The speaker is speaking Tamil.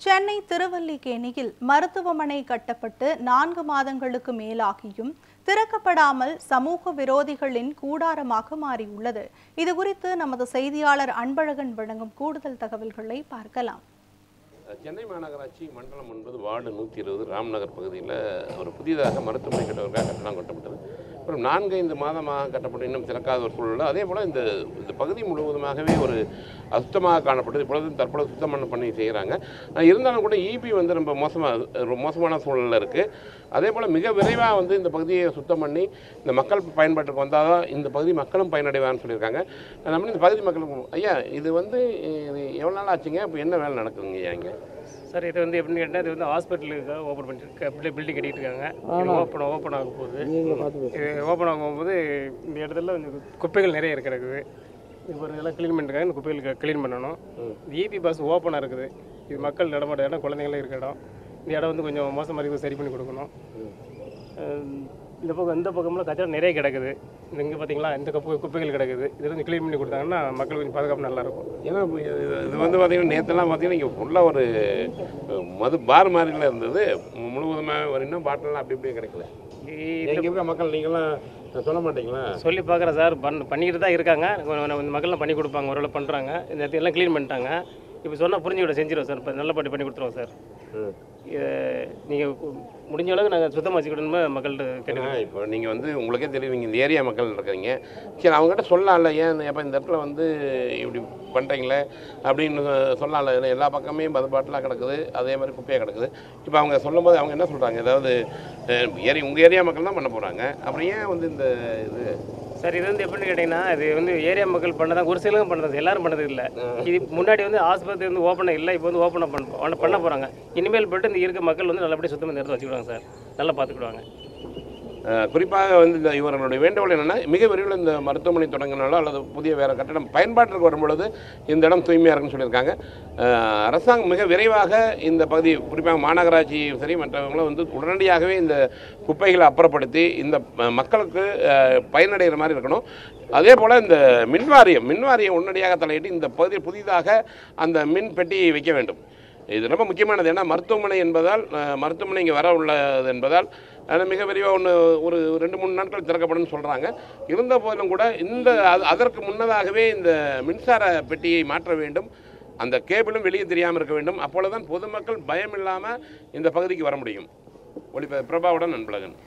சென்னை திருவல்லிக்கேணியில் மருத்துவமனை கட்டப்பட்டு 4 மாதங்களுக்கு மேலாகியும் திறக்கப்படாமல் சமூக விரோதிகளின் கூடாரமாக மாறியுள்ளது. இதுகுறித்து நமது செய்தியாளர் அன்பழகன் வழங்கும் கூடுதல் தகவல்களை பார்க்கலாம். சென்னை மாநகராட்சி மண்டலம் 9 வார்டு 120 ராம்நகர் பகுதியில் ஒரு புதிதாக மருத்துவமனை கட்டுவதற்காக கட்டணம் கட்டப்பட்டது. அப்புறம் 4-5 மாதமாக கட்டப்பட்டு இன்னும் திறக்காத ஒரு சூழல். அதே போல் இந்த பகுதி முழுவதுமாகவே ஒரு அசுத்தமாக காணப்பட்டது. இப்பொழுது தற்பொழுது சுத்தம் பண்ணி செய்கிறாங்க. இருந்தாலும் கூட ஈபி வந்து ரொம்ப மோசமான சூழலில் இருக்குது. அதே போல் மிக விரைவாக இந்த பகுதியை சுத்தம் பண்ணி இந்த மக்கள் பயன்பாட்டுக்கு வந்தால் தான் இந்த பகுதி மக்களும் பயனடைவான்னு சொல்லியிருக்காங்க. நம்ம இந்த பகுதி மக்களுக்கு ஐயா இது இது எவ்வளோ நாள் ஆச்சுங்க? இப்போ என்ன வேலை நடக்குதுங்க ஐயா இங்கே? சார் இது எப்படின்னு கேட்டால் இது ஹாஸ்பிட்டலுக்கு ஓப்பன் பண்ணிட்டு பில்டிங் கட்டிகிட்டு இருக்காங்க. ஓப்பன் ஆக போகுது. இது ஓப்பன் ஆகும்போது இந்த இடத்துல குப்பைகள் நிறைய இருக்குது. இப்போ இதெல்லாம் க்ளீன் பண்ணிருக்காங்க. இந்த குப்பைகளுக்கு க்ளீன் பண்ணணும். ஈபி பஸ் ஓப்பனாக இருக்குது. இது மக்கள் நடமாட்ட இடம், குழந்தைங்களும் இருக்க இடம். இந்த இடம் கொஞ்சம் மோசமாக இருக்குது, சரி பண்ணி கொடுக்கணும். இந்த பக்கம்லாம் கச்சரா நிறைய கிடக்குது. இங்கே பார்த்தீங்களா இந்த குப்பைகள் கிடக்குது. இது க்ளீன் பண்ணி கொடுத்தாங்கன்னா மக்கள் கொஞ்சம் பாதுகாப்பு நல்லாயிருக்கும். ஏன்னா இது பார்த்தீங்கன்னா நேற்றுலாம் பார்த்தீங்கன்னா இங்கே ஃபுல்லாக ஒரு மது பார் மாதிரிலாம் இருந்தது. முழுவதுமாக ஒரு இன்னும் பாட்டிலாம் அப்படி இப்படியே கிடைக்கல. இங்கே இருக்க மக்கள் நீங்களாம் சொல்ல மாட்டீங்களா? சொல்லி பார்க்குறேன் சார். பண்ணிக்கிட்டு தான் இருக்காங்க. மக்கள்லாம் பண்ணி கொடுப்பாங்க, ஓரளவு பண்ணுறாங்க. இந்த இடத்துல க்ளீன் பண்ணிட்டாங்க. இப்போ சொன்னால் புரிஞ்சுக்கிட்ட செஞ்சிடும் சார். இப்போ நல்ல பண்ணி கொடுத்துருவோம் சார். நீங்கள் முடிஞ்ச அளவுக்கு நாங்கள் சுத்தமாக வச்சுக்கிட்டோம்னு மக்கள்கிட்ட கேட்டுக்கோங்க. இப்போ நீங்கள் உங்களுக்கே தெரியும், நீங்கள் இந்த ஏரியா மக்கள் இருக்கிறீங்க. சரி, அவங்ககிட்ட சொல்லலாம்ல, ஏன் எப்போ இந்த இடத்துல இப்படி பண்ணுறீங்களே அப்படின்னு சொல்லலாம்ல. ஏன்னா எல்லா பக்கமே மதுபாட்டெலாம் கிடக்குது, அதே மாதிரி குப்பையாக கிடக்குது. இப்போ அவங்க சொல்லும் போது அவங்க என்ன சொல்கிறாங்க? ஏதாவது உங்கள் ஏரியா மக்கள் தான் பண்ண போகிறாங்க, அப்புறம் ஏன் இந்த இது சார் இது எப்படின்னு கேட்டிங்கன்னா இது ஏரியா மக்கள் பண்ணதான், ஒரு சிலரும் பண்ணது, எல்லாரும் பண்ணது இல்லை. இது முன்னாடி ஆஸ்பத்திரி ஓப்பன் இல்லை, இப்போ ஓப்பன் பண்ண போகிறாங்க. இனிமேல் போய்ட்டு இந்த இருக்க மக்கள் நல்லபடியாக சுத்தமாக இந்த இடத்துல வச்சுக்கிடுவாங்க சார். நல்லா பார்த்துக்கிடுவாங்க. குறிப்பாக இந்த இவர்களுடைய வேண்டுகோள் என்னென்னா, மிக விரைவில் இந்த மருத்துவமனை தொடங்கினாலோ அல்லது புதிய வேறு கட்டடம் பயன்பாட்டிற்கு வரும்பொழுது இந்த இடம் தூய்மையாக இருக்குன்னு சொல்லியிருக்காங்க. அரசாங்கம் மிக விரைவாக இந்த பகுதி, குறிப்பாக மாநகராட்சியும் சரி மற்றவங்களும் உடனடியாகவே இந்த குப்பைகளை அப்புறப்படுத்தி இந்த மக்களுக்கு பயனடைகிற மாதிரி இருக்கணும். அதே போல் இந்த மின்வாரியம் உடனடியாக தலையிட்டு இந்த பகுதியில் புதிதாக அந்த மின் பெட்டியை வைக்க வேண்டும். இது ரொம்ப முக்கியமானது. ஏன்னா மருத்துவமனை இங்கே வர உள்ளது என்பதால் மிக விரைவாக ஒரு 2-3 நாட்கள் திறக்கப்படும் சொல்கிறாங்க. இருந்த போதிலும் கூட அதற்கு முன்னதாகவே இந்த மின்சார பெட்டியை மாற்ற வேண்டும். அந்த கேபிளும் வெளியே தெரியாமல் இருக்க வேண்டும். அப்பொழுதுதான் பொதுமக்கள் பயம் இல்லாமல் இந்த பகுதிக்கு வர முடியும். பிரபாவுடன் அன்பழகன்.